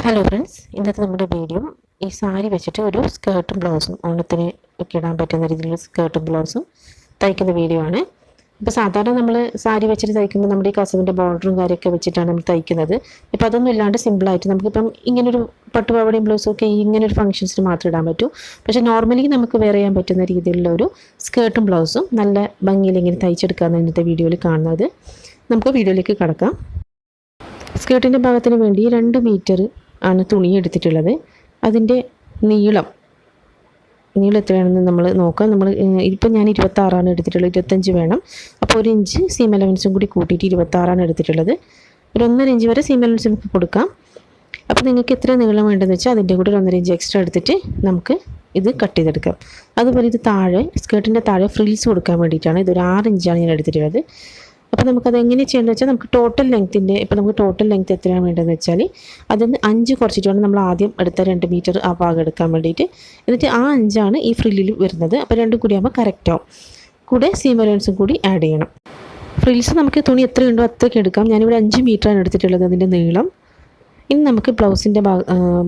Hello friends, ഇന്നത്തെ നമ്മുടെ video ഈ സാരി വെച്ചിട്ട് ഒരു സ്കേർട്ടും ബ്ലൗസും ഓണത്തിന് ഒക്കെ ഇടാൻ പറ്റുന്ന രീതിയിലുള്ള സ്കേർട്ടും ബ്ലൗസും തയ്ക്കുന്ന വീഡിയോ ആണ്. ഇപ്പോൾ സാധാരണ നമ്മൾ സാരി വെച്ചിട്ട് തയ്ക്കുമ്പോൾ നമ്മുടെ ഈ കസവിൻ്റെ ബോർഡറും കാര്യമൊക്കെ വെച്ചിട്ടാണ് നമ്മൾ തയ്ക്കുന്നത്. ഇപ്പോൾ അതൊന്നും ഇല്ലാണ്ട് സിമ്പിളായിട്ട് നമുക്കിപ്പം ഇങ്ങനൊരു പട്ടുപാവാടയും ബ്ലൗസും ഒക്കെ ഇങ്ങനൊരു ഫംഗ്ഷൻസിന് മാത്രം ഇടാൻ പറ്റും. പക്ഷേ നോർമലി നമുക്ക് വെയർ ചെയ്യാൻ പറ്റുന്ന രീതിയിലുള്ള ഒരു സ്കേർട്ടും ബ്ലൗസും നല്ല ഭംഗിയിൽ ഇങ്ങനെ തയ്ച്ചെടുക്കാമെന്ന് ഇന്നത്തെ വീഡിയോയിൽ കാണുന്നത്. നമുക്ക് വീഡിയോയിലേക്ക് കടക്കാം. സ്കേർട്ടിൻ്റെ ഭാഗത്തിന് വേണ്ടി 2 മീറ്റർ ആണ് തുണി എടുത്തിട്ടുള്ളത്. അതിൻ്റെ നീളം എത്രയാണെന്ന് നമ്മൾ നോക്കാം. ഇപ്പം ഞാൻ 26 എടുത്തിട്ടുള്ളത്, 25 വേണം. അപ്പോൾ 1 ഇഞ്ച് സീം അലവൻസും കൂടി കൂട്ടിയിട്ട് 26 എടുത്തിട്ടുള്ളത്. ഒരു 1.5 ഇഞ്ച് വരെ സീം അലവൻസ് നമുക്ക് കൊടുക്കാം. അപ്പോൾ നിങ്ങൾക്ക് എത്ര നീളം വേണ്ടതെന്ന് വെച്ചാൽ അതിൻ്റെ കൂടെ 1.5 ഇഞ്ച് എക്സ്ട്രാ എടുത്തിട്ട് നമുക്ക് ഇത് കട്ട് ചെയ്തെടുക്കാം. അതുപോലെ ഇത് താഴെ സ്കേർട്ടിൻ്റെ താഴെ ഫ്രിൽസ് കൊടുക്കാൻ വേണ്ടിയിട്ടാണ്. ഇതൊരു 6 ഇഞ്ചാണ് ഞാൻ എടുത്തിട്ടുള്ളത്. അപ്പോൾ നമുക്കത് എങ്ങനെ ചെയ്യേണ്ടത് വെച്ചാൽ നമുക്ക് ടോട്ടൽ ലെങ്ത്ത് എത്രയാണ് വേണ്ടതെന്ന് വെച്ചാൽ അതിന് 5 കുറച്ചിട്ടാണ് നമ്മൾ ആദ്യം എടുത്ത 2 മീറ്റർ ആ ഭാഗം എടുക്കാൻ വേണ്ടിയിട്ട്. എന്നിട്ട് ആ 5 ഈ ഫ്രില്ലിൽ വരുന്നത്. അപ്പോൾ രണ്ടും കൂടി ആകുമ്പോൾ കറക്റ്റ് ആവും. കൂടെ സീം അലവൻസും കൂടി ആഡ് ചെയ്യണം. ഫ്രിൽസ് നമുക്ക് തുണി എത്രയുണ്ടോ അത്രയ്ക്ക് എടുക്കാം. ഞാനിവിടെ 5 മീറ്ററാണ് എടുത്തിട്ടുള്ളത് അതിൻ്റെ നീളം. ഇനി നമുക്ക് ബ്ലൗസിൻ്റെ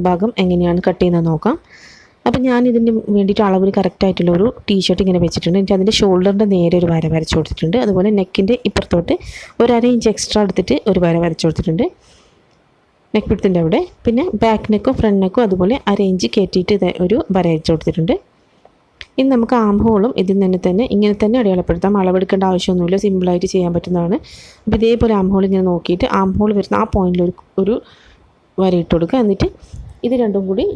ഭാഗം എങ്ങനെയാണ് കട്ട് ചെയ്യുന്നത് നോക്കാം. അപ്പോൾ ഞാൻ ഇതിന് വേണ്ടിയിട്ട് അളവിൽ കറക്റ്റായിട്ടുള്ള ഒരു ടീഷർട്ട് ഇങ്ങനെ വെച്ചിട്ടുണ്ട്. എനിക്ക് അതിൻ്റെ ഷോൾഡറിൻ്റെ നേരെ ഒരു വര വരച്ച് കൊടുത്തിട്ടുണ്ട്. അതുപോലെ നെക്കിൻ്റെ ഇപ്പുറത്തോട്ട് ഒരു 1/2 ഇഞ്ച് എക്സ്ട്രാ എടുത്തിട്ട് ഒരു വര വരച്ച് കൊടുത്തിട്ടുണ്ട് നെക്ക് വിഡ്ത്തിൻ്റെ അവിടെ. പിന്നെ ബാക്ക് നെക്കും ഫ്രണ്ട് നെക്കും അതുപോലെ 1/2 ഇഞ്ച് കയറ്റിയിട്ട് ഒരു വര വരച്ച് കൊടുത്തിട്ടുണ്ട്. ഇനി നമുക്ക് ആം ഹോളും ഇതിൽ തന്നെ ഇങ്ങനെ തന്നെ അടയാളപ്പെടുത്താം. അളവെടുക്കേണ്ട ആവശ്യമൊന്നുമില്ല, സിമ്പിളായിട്ട് ചെയ്യാൻ പറ്റുന്നതാണ്. അപ്പോൾ ഇതേപോലെ ആം ഹോൾ ഇങ്ങനെ നോക്കിയിട്ട് ആം ഹോൾ വരുന്ന ആ പോയിന്റിൽ ഒരു വര ഇട്ട് കൊടുക്കുക. എന്നിട്ട് ഇത് രണ്ടും കൂടി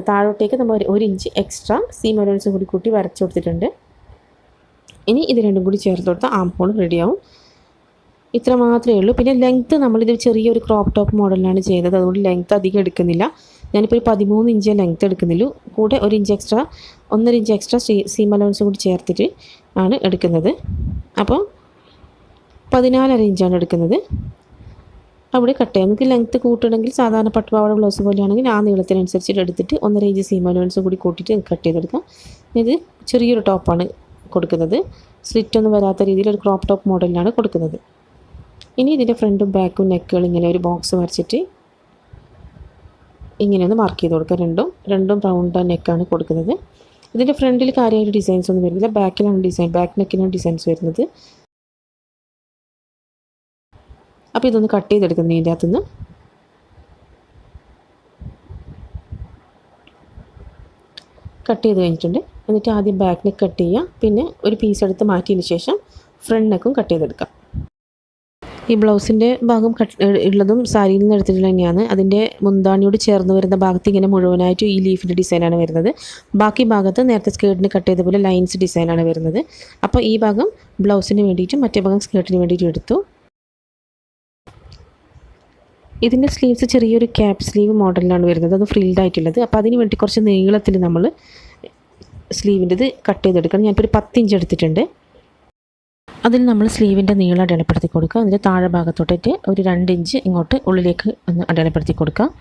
താഴോട്ടേക്ക് നമ്മൾ 1 ഇഞ്ച് എക്സ്ട്രാ സീം അലവൻസും കൂടി കൂട്ടി വരച്ച് കൊടുത്തിട്ടുണ്ട്. ഇനി ഇത് രണ്ടും കൂടി ചേർത്ത് കൊടുത്താൽ ആം ഹോൾ റെഡിയാവും. ഇത്ര മാത്രമേ ഉള്ളൂ. പിന്നെ ലെങ്ത്ത് നമ്മളിത് ചെറിയൊരു ക്രോപ്പ് ടോപ്പ് മോഡലിലാണ് ചെയ്തത്. അതുകൊണ്ട് ലെങ്ത്ത് അധികം എടുക്കുന്നില്ല. ഞാനിപ്പോൾ ഒരു 13 ഇഞ്ച് ലെങ്ത്ത് എടുക്കുന്നുള്ളൂ. കൂടെ 1 inch extra 1.5 inch extra seam അലവൻസും കൂടി ചേർത്തിട്ട് ആണ് എടുക്കുന്നത്. അപ്പോൾ 14.5 ഇഞ്ചാണ് എടുക്കുന്നത്. അവിടെ കട്ട് ചെയ്യാം. നമുക്ക് ലെങ്ത്ത് കൂട്ടണമെങ്കിൽ സാധാരണ പട്ടുപാവാട ബ്ലൗസ് പോലെയാണെങ്കിൽ ആ നീളത്തിനനുസരിച്ചിട്ട് എടുത്തിട്ട് 1.5 ഇഞ്ച് സീം അലവൻസും കൂടി കൂട്ടിയിട്ട് കട്ട് ചെയ്തെടുക്കാം. ഇത് ചെറിയൊരു ടോപ്പാണ് കൊടുക്കുന്നത്. സ്ലിറ്റൊന്നും വരാത്ത രീതിയിൽ ഒരു ക്രോപ്പ് ടോപ്പ് മോഡലിലാണ് കൊടുക്കുന്നത്. ഇനി ഇതിൻ്റെ ഫ്രണ്ടും ബാക്കും നെക്കുകൾ ഇങ്ങനെ ഒരു ബോക്സ് വരച്ചിട്ട് ഇങ്ങനെ ഒന്ന് മാർക്ക് ചെയ്ത് കൊടുക്കുക. രണ്ടും റൗണ്ട് നെക്കാണ് കൊടുക്കുന്നത്. ഇതിൻ്റെ ഫ്രണ്ടിൽ കാര്യമായിട്ട് ഡിസൈൻസ് ഒന്നും വരുന്നില്ല. ബാക്ക് നെക്കിനാണ് ഡിസൈൻസ് വരുന്നത്. അപ്പോൾ ഇതൊന്ന് കട്ട് ചെയ്തെടുക്കുന്നത് ഇതിൻ്റെ അകത്തുനിന്ന്. കട്ട് ചെയ്ത് കഴിഞ്ഞിട്ടുണ്ട്. എന്നിട്ട് ആദ്യം ബാക്ക് നെക്ക് കട്ട് ചെയ്യുക. പിന്നെ ഒരു പീസ് എടുത്ത് മാറ്റിയതിന് ശേഷം ഫ്രണ്ട് നെക്കും കട്ട് ചെയ്തെടുക്കാം. ഈ ബ്ലൗസിൻ്റെ ഭാഗം ഉള്ളതും സാരിയിൽ നിന്ന് എടുത്തിട്ടുള്ള തന്നെയാണ്. അതിൻ്റെ മുന്താണിയോട് ചേർന്ന് വരുന്ന ഭാഗത്ത് ഇങ്ങനെ മുഴുവനായിട്ട് ഈ ലീഫിൻ്റെ ഡിസൈനാണ് വരുന്നത്. ബാക്കി ഭാഗത്ത് നേരത്തെ സ്കേർട്ടിന് കട്ട് ചെയ്ത പോലെ ലൈൻസ് ഡിസൈനാണ് വരുന്നത്. അപ്പോൾ ഈ ഭാഗം ബ്ലൗസിന് വേണ്ടിയിട്ടും മറ്റേ ഭാഗം സ്കേർട്ടിന് വേണ്ടിയിട്ടും എടുത്തു. ഇതിൻ്റെ സ്ലീവ്സ് ചെറിയൊരു ക്യാപ്പ് സ്ലീവ് മോഡലിലാണ് വരുന്നത്. അത് ഫ്രിൽഡ് ആയിട്ടുള്ളത്. അപ്പോൾ അതിന് വേണ്ടി കുറച്ച് നീളത്തിൽ നമ്മൾ സ്ലീവിൻ്റെ ഇത് കട്ട് ചെയ്തെടുക്കണം. ഞാനിപ്പോൾ ഒരു 10 ഇഞ്ച് എടുത്തിട്ടുണ്ട്. അതിൽ നമ്മൾ സ്ലീവിൻ്റെ നീളം അടയാളപ്പെടുത്തി കൊടുക്കുക. അതിൻ്റെ താഴെ ഭാഗത്തോട്ടിട്ട് ഒരു 2 ഇഞ്ച് ഇങ്ങോട്ട് ഉള്ളിലേക്ക് ഒന്ന് അടയാളപ്പെടുത്തി കൊടുക്കുക.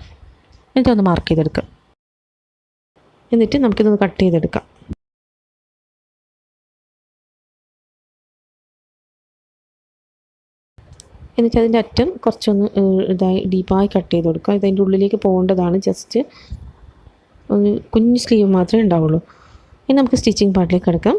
എന്നിട്ട് ഒന്ന് മാർക്ക് ചെയ്തെടുക്കുക. എന്നിട്ട് നമുക്കിതൊന്ന് കട്ട് ചെയ്തെടുക്കാം. എന്നിട്ട് അതിൻ്റെ അറ്റം കുറച്ചൊന്ന് ഡീപ്പായി കട്ട് ചെയ്ത് കൊടുക്കുക. ഇതിൻ്റെ ഉള്ളിലേക്ക് പോകേണ്ടതാണ്. ജസ്റ്റ് ഒന്ന് കുഞ്ഞ് സ്ലീവ് മാത്രമേ ഉണ്ടാവുള്ളൂ. ഇനി നമുക്ക് സ്റ്റിച്ചിങ് പാർട്ടിലേക്ക് കിടക്കാം.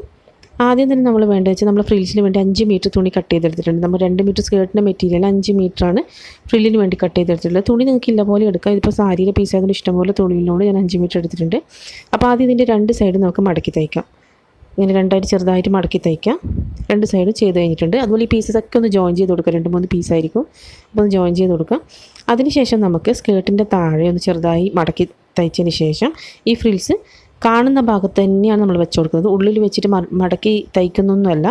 ആദ്യം തന്നെ നമ്മൾ വേണ്ടത് വെച്ചാൽ നമ്മൾ ഫ്രിൽസിന് വേണ്ടി 5 മീറ്റർ തുണി കട്ട് ചെയ്തെടുത്തിട്ടുണ്ട്. നമ്മൾ 2 മീറ്റർ സ്കേർട്ടിൻ്റെ മെറ്റീരിയൽ 5 മീറ്ററാണ് ഫ്രില്ലിന് വേണ്ടി കട്ട് ചെയ്തെടുത്തിട്ടുള്ളത്. തുണി നിങ്ങൾക്ക് ഇല്ല പോലെ എടുക്കാം. ഇതിപ്പോൾ സാരിയുടെ പീസ് ആയതുകൊണ്ട് ഇഷ്ടംപോലെ തുണിയിലോട് ഞാൻ 5 മീറ്റർ എടുത്തിട്ടുണ്ട്. അപ്പോൾ ആദ്യം ഇതിൻ്റെ 2 സൈഡ് നമുക്ക് മടക്കി തയ്ക്കാം. ഇങ്ങനെ രണ്ടായിട്ട് ചെറുതായിട്ട് മടക്കി തയ്ക്കാം. 2 സൈഡും ചെയ്ത് കഴിഞ്ഞിട്ടുണ്ട്. അതുപോലെ ഈ പീസസ് ഒക്കെ ഒന്ന് ജോയിൻ ചെയ്ത് കൊടുക്കുക. 2-3 പീസായിരിക്കും. അപ്പോൾ ഒന്ന് ജോയിൻ ചെയ്ത് കൊടുക്കാം. അതിനുശേഷം നമുക്ക് സ്കേർട്ടിൻ്റെ താഴെ ഒന്ന് ചെറുതായി മടക്കി തയ്ച്ചതിന് ശേഷം ഈ ഫ്രിൽസ് കാണുന്ന ഭാഗത്ത് തന്നെയാണ് നമ്മൾ വെച്ച് കൊടുക്കുന്നത്. ഉള്ളിൽ വെച്ചിട്ട് മടക്കി തയ്ക്കുന്നൊന്നുമല്ല,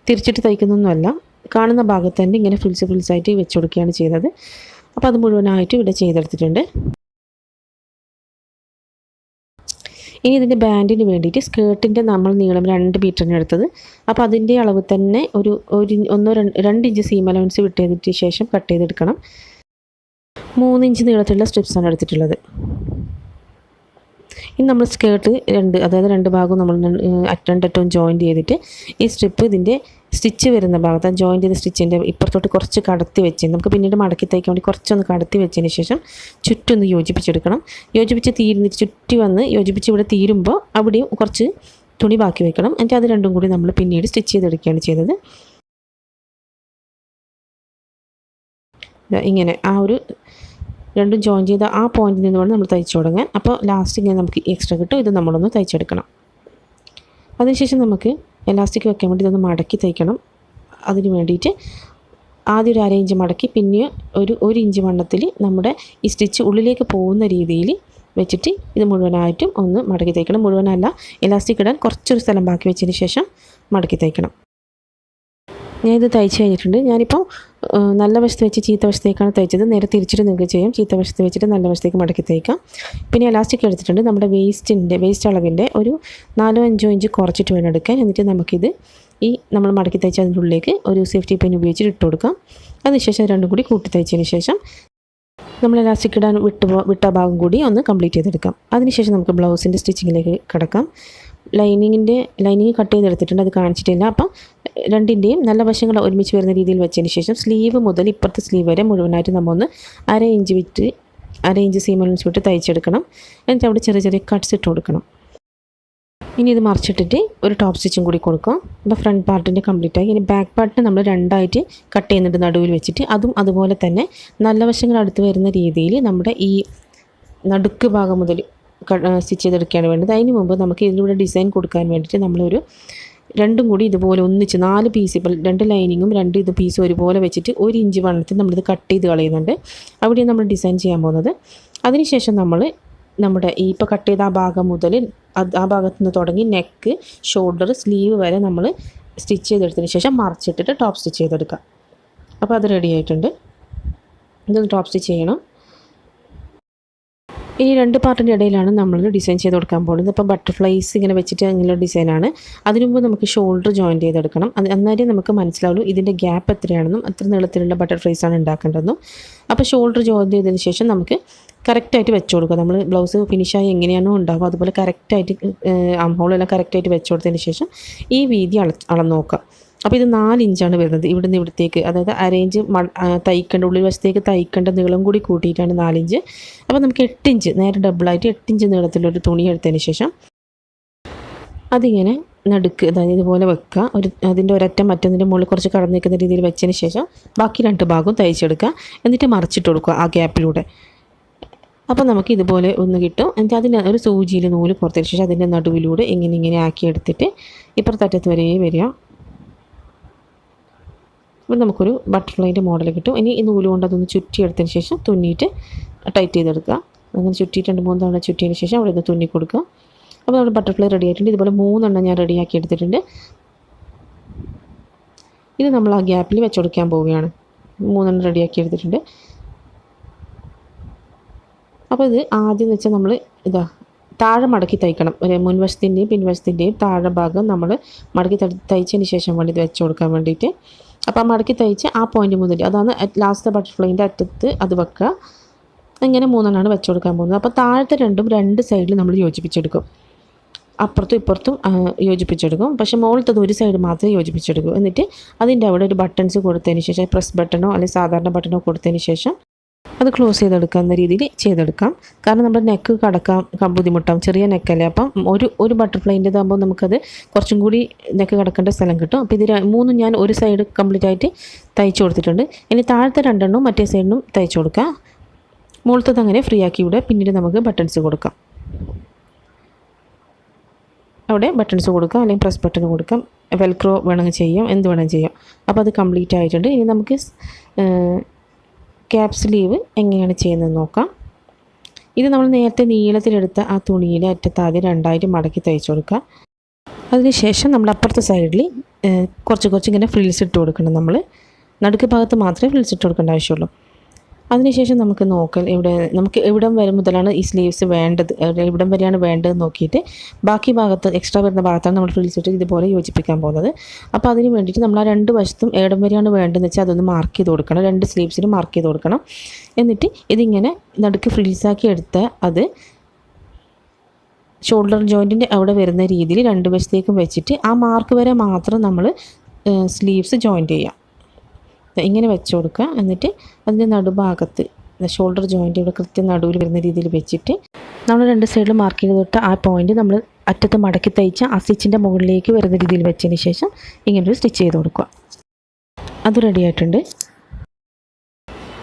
തിരിച്ചിട്ട് തയ്ക്കുന്നൊന്നുമല്ല. കാണുന്ന ഭാഗത്ത് തന്നെ ഇങ്ങനെ ഫ്രിൽസായിട്ട് വെച്ച് കൊടുക്കുകയാണ് ചെയ്യുന്നത്. അപ്പോൾ അത് മുഴുവനായിട്ട് ഇവിടെ ചെയ്തെടുത്തിട്ടുണ്ട്. ഇനി ഇതിൻ്റെ ബാൻഡിന് വേണ്ടിയിട്ട് സ്കേർട്ടിൻ്റെ നമ്മൾ നീളം 2 മീറ്ററിന് എടുത്തത്. അപ്പോൾ അതിൻ്റെ അളവ് തന്നെ ഒരു 2 ഇഞ്ച് സീം അലവൻസ് വിട്ടതിന് ശേഷം കട്ട് ചെയ്തെടുക്കണം. 3 ഇഞ്ച് നീളത്തിലുള്ള സ്ട്രിപ്സാണ് എടുത്തിട്ടുള്ളത്. ഇനി നമ്മൾ സ്കേർട്ട് അതായത് രണ്ട് ഭാഗവും നമ്മൾ രണ്ടറ്റവും ജോയിൻറ്റ് ചെയ്തിട്ട് ഈ സ്ട്രിപ്പ് ഇതിൻ്റെ സ്റ്റിച്ച് വരുന്ന ഭാഗത്ത് ജോയിൻറ്റ് ചെയ്ത സ്റ്റിച്ചിൻ്റെ ഇപ്പുറത്തോട്ട് കുറച്ച് കടത്തി വെച്ച് നമുക്ക് പിന്നീട് മടക്കി തയ്ക്കാൻ വേണ്ടി കുറച്ചൊന്ന് കടത്തി വെച്ചതിന് ശേഷം ചുറ്റൊന്ന് യോജിപ്പിച്ചെടുക്കണം. യോജിപ്പിച്ച് ചുറ്റി വന്ന് യോജിപ്പിച്ച് ഇവിടെ തീരുമ്പോൾ അവിടെയും കുറച്ച് തുണി ബാക്കി വെക്കണം. എന്നിട്ട് അത് രണ്ടും കൂടി നമ്മൾ പിന്നീട് സ്റ്റിച്ച് ചെയ്തെടുക്കുകയാണ് ചെയ്തത്. ഇങ്ങനെ ആ ഒരു രണ്ടും ജോയിൻ ചെയ്ത ആ പോയിന്റിൽ നിന്ന് വേണം നമ്മൾ തയ്ച്ചു തുടങ്ങാൻ. അപ്പോൾ ലാസ്റ്റ് ഇങ്ങനെ നമുക്ക് എക്സ്ട്രാ കിട്ടും. ഇത് നമ്മളൊന്ന് തയ്ച്ചെടുക്കണം. അതിനുശേഷം നമുക്ക് എലാസ്റ്റിക് വെക്കാൻ വേണ്ടി ഇതൊന്ന് മടക്കി തയ്ക്കണം. അതിന് വേണ്ടിയിട്ട് ആദ്യം ഒരു 1/2 ഇഞ്ച് മടക്കി പിന്നെ ഒരു ഇഞ്ച് വണ്ണത്തിൽ നമ്മുടെ ഈ സ്റ്റിച്ച് ഉള്ളിലേക്ക് പോകുന്ന രീതിയിൽ വെച്ചിട്ട് ഇത് മുഴുവനായിട്ടും ഒന്ന് മടക്കി തയ്ക്കണം. മുഴുവനല്ല, എലാസ്റ്റിക് ഇടാൻ കുറച്ചൊരു സ്ഥലം ബാക്കി വെച്ചതിന് ശേഷം മടക്കി തയ്ക്കണം. ഞാനിത് തയ്ച്ച് കഴിഞ്ഞിട്ടുണ്ട്. ഞാനിപ്പോൾ നല്ല വശത്ത് വെച്ച് ചീത്ത വശത്തേക്കാണ് തയ്ച്ചത്. നേരെ തിരിച്ചിട്ട് നിങ്ങൾക്ക് ചെയ്യാം. ചീത്ത വശത്ത് വെച്ചിട്ട് നല്ല വശത്തേക്ക് മടക്കി തയ്ക്കാം. പിന്നെ എലാസ്റ്റിക് എടുത്തിട്ടുണ്ട്. നമ്മുടെ വേസ്റ്റ് അളവിൻ്റെ ഒരു 4-5 ഇഞ്ച് കുറച്ചിട്ട് വേണം എടുക്കാൻ. എന്നിട്ട് നമുക്കിത് നമ്മൾ മടക്കി തയ്ച്ച അതിൻ്റെ ഉള്ളിലേക്ക് ഒരു സേഫ്റ്റി പിൻ ഉപയോഗിച്ചിട്ട് ഇട്ട് കൊടുക്കാം. അതിനുശേഷം രണ്ടും കൂടി കൂട്ടി തയ്ച്ചതിന് ശേഷം നമ്മൾ എലാസ്റ്റിക് ഇടാൻ വിട്ട ഭാഗം കൂടി ഒന്ന് കംപ്ലീറ്റ് ചെയ്തെടുക്കാം. അതിനുശേഷം നമുക്ക് ബ്ലൗസിൻ്റെ സ്റ്റിച്ചിങ്ങിലേക്ക് കിടക്കാം. ലൈനിങ് കട്ട് ചെയ്തെടുത്തിട്ടുണ്ട്, അത് കാണിച്ചിട്ടില്ല. അപ്പം രണ്ടിൻ്റെയും നല്ല വശങ്ങൾ ഒരുമിച്ച് വരുന്ന രീതിയിൽ വെച്ചതിന് ശേഷം സ്ലീവ് മുതൽ ഇപ്പുറത്തെ സ്ലീവ് വരെ മുഴുവനായിട്ട് നമ്മൾ ഒന്ന് 1/2 ഇഞ്ച് സീം അലവൻസ് വിട്ട് തയ്ച്ചെടുക്കണം. എന്നിട്ട് അവിടെ ചെറിയ ചെറിയ കട്ട്സ് ഇട്ട് കൊടുക്കണം. ഇനി ഇത് മറിച്ചിട്ടിട്ട് ഒരു ടോപ്പ് സ്റ്റിച്ചും കൂടി കൊടുക്കാം. അപ്പോൾ ഫ്രണ്ട് പാർട്ടിൻ്റെ കംപ്ലീറ്റ് ആയി. ഇനി ബാക്ക് പാർട്ടിന് നമ്മൾ രണ്ടായിട്ട് കട്ട് ചെയ്യുന്നുണ്ട് നടുവിൽ വെച്ചിട്ട്. അതും അതുപോലെ തന്നെ നല്ല വശങ്ങൾ അടുത്ത് വരുന്ന രീതിയിൽ നമ്മുടെ ഈ നടുക്ക് ഭാഗം മുതൽ സ്റ്റിച്ച് ചെയ്തെടുക്കുകയാണ് വേണ്ടത്. അതിന് മുമ്പ് നമുക്ക് ഇതിലൂടെ ഡിസൈൻ കൊടുക്കാൻ വേണ്ടിയിട്ട് നമ്മളൊരു രണ്ടും കൂടി ഇതുപോലെ ഒന്നിച്ച് 4 പീസ്, ഇപ്പോൾ 2 ലൈനിങ്ങും 2 പീസും ഒരുപോലെ വെച്ചിട്ട് 1 ഇഞ്ച് വണ്ണത്തിൽ നമ്മളിത് കട്ട് ചെയ്ത് കളയുന്നുണ്ട്. അവിടെയാണ് നമ്മൾ ഡിസൈൻ ചെയ്യാൻ പോകുന്നത്. അതിനുശേഷം നമ്മൾ നമ്മുടെ ഈ ഇപ്പോൾ കട്ട് ചെയ്ത ആ ഭാഗം മുതൽ ആ ഭാഗത്ത് നിന്ന് തുടങ്ങി നെക്ക്, ഷോൾഡർ, സ്ലീവ് വരെ നമ്മൾ സ്റ്റിച്ച് ചെയ്തെടുത്തതിന് ശേഷം മറിച്ചിട്ടിട്ട് ടോപ്പ് സ്റ്റിച്ച് ചെയ്തെടുക്കാം. അപ്പോൾ അത് റെഡി ആയിട്ടുണ്ട്. ഇതൊന്ന് ടോപ്പ് സ്റ്റിച്ച് ചെയ്യണം. ഇനി 2 പാർട്ടിൻ്റെ ഇടയിലാണ് നമ്മൾ ഡിസൈൻ ചെയ്ത് കൊടുക്കാൻ പോകുന്നത്. ഇപ്പോൾ ബട്ടർഫ്ലൈസ് ഇങ്ങനെ വെച്ചിട്ട് അങ്ങനെയുള്ള ഡിസൈനാണ്. അതിനു മുമ്പ് നമുക്ക് ഷോൾഡർ ജോയിൻ ചെയ്തെടുക്കണം. അന്നേരം നമുക്ക് മനസ്സിലാവുള്ളൂ ഇതിൻ്റെ ഗ്യാപ്പ് എത്രയാണെന്നും എത്ര നീളത്തിലുള്ള ബട്ടർഫ്ലൈസാണ് ഉണ്ടാക്കേണ്ടതെന്നും. അപ്പോൾ ഷോൾഡർ ജോയിൻ ചെയ്തതിന് ശേഷം നമുക്ക് കറക്റ്റായിട്ട് വെച്ച് കൊടുക്കുക. നമ്മൾ ബ്ലൗസ് ഫിനിഷായി എങ്ങനെയാണോ ഉണ്ടാവുക അതുപോലെ കറക്റ്റായിട്ട് ഹോളെല്ലാം കറക്റ്റായിട്ട് വെച്ച് കൊടുത്തതിന് ശേഷം ഈ വീതി അളന്ന് നോക്കുക. അപ്പോൾ ഇത് 4 ഇഞ്ചാണ് വരുന്നത്. ഇവിടുന്ന് ഇവിടത്തേക്ക്, അതായത് 1/2 ഇഞ്ച് തയ്ക്കേണ്ട, ഉള്ളിൽ വശത്തേക്ക് തയ്ക്കേണ്ട നീളം കൂടി കൂട്ടിയിട്ടാണ് 4 ഇഞ്ച്. അപ്പോൾ നമുക്ക് 8 ഇഞ്ച് നേരെ ഡബിളായിട്ട് 8 ഇഞ്ച് നീളത്തിലൊരു തുണി എടുത്തതിന് ശേഷം അതിങ്ങനെ നടുക്ക്, അതായത് ഇതുപോലെ വെക്കുക. അതിൻ്റെ ഒരറ്റം മറ്റൊന്നിൻ്റെ മുകളിൽ കുറച്ച് കടന്നു നിൽക്കുന്ന രീതിയിൽ വെച്ചതിന് ശേഷം ബാക്കി 2 ഭാഗവും തയ്ച്ചെടുക്കുക. എന്നിട്ട് മറിച്ചിട്ട് കൊടുക്കുക ആ ഗ്യാപ്പിലൂടെ. അപ്പോൾ നമുക്ക് ഇതുപോലെ ഒന്ന് കിട്ടും. എന്നിട്ട് അതിന് ഒരു സൂചിയിൽ നൂല് പുറത്തതിന് ശേഷം അതിൻ്റെ നടുവിലൂടെ ഇങ്ങനെ ആക്കി എടുത്തിട്ട് ഇപ്പുറത്തറ്റത്ത് വരെ വരിക. അപ്പോൾ നമുക്കൊരു ബട്ടർഫ്ലൈൻ്റെ മോഡൽ കിട്ടും. ഇനി ഈ നൂല് കൊണ്ട് അതൊന്ന് ചുറ്റിയെടുത്തതിന് ശേഷം തുന്നിയിട്ട് ടൈറ്റ് ചെയ്തെടുക്കുക. അങ്ങനെ ചുറ്റിയിട്ട് 2-3 തവണ ചുറ്റിയതിന് ശേഷം അവിടെ നിന്ന് തുന്നി കൊടുക്കുക. അപ്പോൾ നമ്മുടെ ബട്ടർഫ്ലൈ റെഡി ആയിട്ടുണ്ട്. ഇതുപോലെ 3 എണ്ണം ഞാൻ റെഡിയാക്കി എടുത്തിട്ടുണ്ട്. ഇത് നമ്മൾ ആ ഗ്യാപ്പിൽ വെച്ച് കൊടുക്കാൻ പോവുകയാണ്. 3 എണ്ണം റെഡിയാക്കി എടുത്തിട്ടുണ്ട്. അപ്പോൾ ഇത് ആദ്യം എന്ന് വെച്ചാൽ നമ്മൾ താഴെ മടക്കി തയ്ക്കണം. ഒരു മുൻവശത്തിൻ്റെയും പിൻവശത്തിൻ്റെയും താഴെ ഭാഗം നമ്മൾ മടക്കി തയ്ച്ചതിന് ശേഷം വേണ്ടി ഇത് വെച്ച് കൊടുക്കാൻ വേണ്ടിയിട്ട്. അപ്പോൾ ആ മടക്കി തയ്ച്ച് ആ പോയിൻ്റ് മുതൽ, അതാണ് ലാസ്റ്റ് ബട്ടർഫ്ലൈൻ്റെ അറ്റത്ത് അത് വെക്കുക. ഇങ്ങനെ 3 എണ്ണമാണ് വെച്ച് കൊടുക്കാൻ പോകുന്നത്. അപ്പോൾ താഴത്തെ 2 സൈഡിൽ നമ്മൾ യോജിപ്പിച്ചെടുക്കും. അപ്പുറത്തും ഇപ്പുറത്തും യോജിപ്പിച്ചെടുക്കും. പക്ഷേ മുകളിലത്തത് ഒരു സൈഡ് മാത്രമേ യോജിപ്പിച്ചെടുക്കൂ. എന്നിട്ട് അതിൻ്റെ അവിടെ ഒരു ബട്ടൺസ് കൊടുത്തതിന് ശേഷം, പ്രസ് ബട്ടണോ അല്ലെങ്കിൽ സാധാരണ ബട്ടണോ കൊടുത്തതിന് ശേഷം അത് ക്ലോസ് ചെയ്തെടുക്കാവുന്ന രീതിയിൽ ചെയ്തെടുക്കാം. കാരണം നമ്മുടെ നെക്ക് കടക്കാൻ ബുദ്ധിമുട്ടാവും, ചെറിയ നെക്കല്ലേ. അപ്പം ഒരു ബട്ടർഫ്ലൈൻ്റെതാകുമ്പോൾ നമുക്കത് കുറച്ചും കൂടി നെക്ക് കിടക്കേണ്ട സ്ഥലം കിട്ടും. അപ്പോൾ ഇത് 3 ഞാൻ ഒരു സൈഡ് കംപ്ലീറ്റ് ആയിട്ട് തയ്ച്ചു കൊടുത്തിട്ടുണ്ട്. ഇനി താഴത്തെ 2 എണ്ണവും മറ്റേ സൈഡിനും തയ്ച്ചു കൊടുക്കാം. മുകളിലത്തത് അങ്ങനെ ഫ്രീ ആക്കി ഇവിടെ പിന്നീട് നമുക്ക് ബട്ടൺസ് കൊടുക്കാം. അവിടെ ബട്ടൺസ് കൊടുക്കാം, അല്ലെങ്കിൽ പ്രസ് ബട്ടൺ കൊടുക്കാം, വെൽക്രോ വേണമെങ്കിൽ ചെയ്യാം, എന്ത് വേണമെങ്കിൽ ചെയ്യാം. അപ്പോൾ അത് കംപ്ലീറ്റ് ആയിട്ടുണ്ട്. ഇനി നമുക്ക് ക്യാപ് സ്ലീവ് എങ്ങനെയാണ് ചെയ്യുന്നത് നോക്കാം. ഇത് നമ്മൾ നേരത്തെ നീളത്തിലെടുത്ത ആ തുണിയിലെ അറ്റത്ത് ആദ്യം 2ആയിട്ട് മടക്കി തയ്ച്ചു കൊടുക്കുക. അതിനുശേഷം നമ്മൾ അപ്പുറത്തെ സൈഡിൽ കുറച്ച് ഇങ്ങനെ ഫ്രിൽസ് ഇട്ട് കൊടുക്കണം. നമ്മൾ നടുക്ക് ഭാഗത്ത് മാത്രമേ ഫ്രിൽസ് ഇട്ട് കൊടുക്കേണ്ട ആവശ്യമുള്ളൂ. അതിനുശേഷം നമുക്ക് നോക്കാം നമുക്ക് എവിടം വരെ മുതലാണ് ഈ സ്ലീവ്സ് വേണ്ടത്, എവിടം വരെയാണ് വേണ്ടത് നോക്കിയിട്ട് ബാക്കി ഭാഗത്ത് എക്സ്ട്രാ വരുന്ന ഭാഗത്താണ് നമ്മൾ ഫ്രിൽസ് ഇട്ട് ഇതുപോലെ യോജിപ്പിക്കാൻ പോകുന്നത്. അപ്പോൾ അതിന് വേണ്ടിയിട്ട് നമ്മൾ ആ 2 വശത്തും എവിടം വരെയാണ് വേണ്ടതെന്ന് വെച്ചാൽ അതൊന്ന് മാർക്ക് ചെയ്ത് കൊടുക്കണം. 2 സ്ലീവ്സിനും മാർക്ക് ചെയ്ത് കൊടുക്കണം. എന്നിട്ട് ഇതിങ്ങനെ നടുക്ക് ഫ്രിൽസാക്കി എടുത്ത് അത് ഷോൾഡർ ജോയിൻറ്റിൻ്റെ അവിടെ വരുന്ന രീതിയിൽ രണ്ട് വശത്തേക്കും വെച്ചിട്ട് ആ മാർക്ക് വരെ മാത്രം നമ്മൾ സ്ലീവ്സ് ജോയിൻറ്റ് ചെയ്യാം. ഇങ്ങനെ വെച്ച് കൊടുക്കുക. എന്നിട്ട് അതിൻ്റെ നടുഭാഗത്ത് ഷോൾഡർ ജോയിൻറ്റ് ഇവിടെ കൃത്യം നടുവിൽ വരുന്ന രീതിയിൽ വെച്ചിട്ട് നമ്മൾ രണ്ട് സൈഡിൽ മാർക്ക് ചെയ്ത് തൊട്ട് ആ പോയിൻറ്റ് നമ്മൾ അറ്റത്ത് മടക്കി തയ്ച്ച ആ സ്റ്റിച്ചിൻ്റെ മുകളിലേക്ക് വരുന്ന രീതിയിൽ വെച്ചതിന് ശേഷം ഇങ്ങനൊരു സ്റ്റിച്ച് ചെയ്ത് കൊടുക്കുക. അത് റെഡി ആയിട്ടുണ്ട്.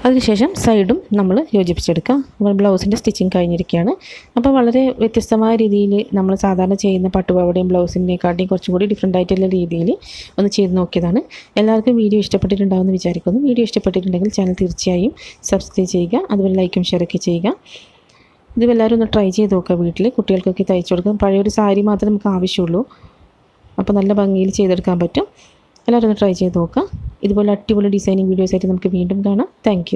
അതിനുശേഷം സൈഡും നമ്മൾ യോജിപ്പിച്ചെടുക്കുക. നമ്മൾ ബ്ലൗസിൻ്റെ സ്റ്റിച്ചിങ് കഴിഞ്ഞിരിക്കുകയാണ്. അപ്പോൾ വളരെ വ്യത്യസ്തമായ രീതിയിൽ നമ്മൾ സാധാരണ ചെയ്യുന്ന പട്ടുപാവാടയും ബ്ലൗസിനെക്കാട്ടിയും കുറച്ചും കൂടി ഡിഫറെൻ്റ് ആയിട്ടുള്ള രീതിയിൽ ഒന്ന് ചെയ്ത് നോക്കിയതാണ്. എല്ലാവർക്കും വീഡിയോ ഇഷ്ടപ്പെട്ടിട്ടുണ്ടാവുമെന്ന് വിചാരിക്കുന്നു. വീഡിയോ ഇഷ്ടപ്പെട്ടിട്ടുണ്ടെങ്കിൽ ചാനൽ തീർച്ചയായും സബ്സ്ക്രൈബ് ചെയ്യുക. അതുപോലെ ലൈക്കും ഷെയറൊക്കെ ചെയ്യുക. ഇത് എല്ലാവരും ഒന്ന് ട്രൈ ചെയ്ത് നോക്കുക. വീട്ടിൽ കുട്ടികൾക്കൊക്കെ തയ്ച്ചു കൊടുക്കാം. പഴയൊരു സാരി മാത്രമേ നമുക്ക് ആവശ്യമുള്ളൂ. അപ്പോൾ നല്ല ഭംഗിയിൽ ചെയ്തെടുക്കാൻ പറ്റും. എല്ലാവരും ഒന്ന് ട്രൈ ചെയ്ത് നോക്കുക. ഇതുപോലെ അടിപൊളി ഡിസൈനിങ് വീഡിയോസായിട്ട് നമുക്ക് വീണ്ടും കാണാം. താങ്ക്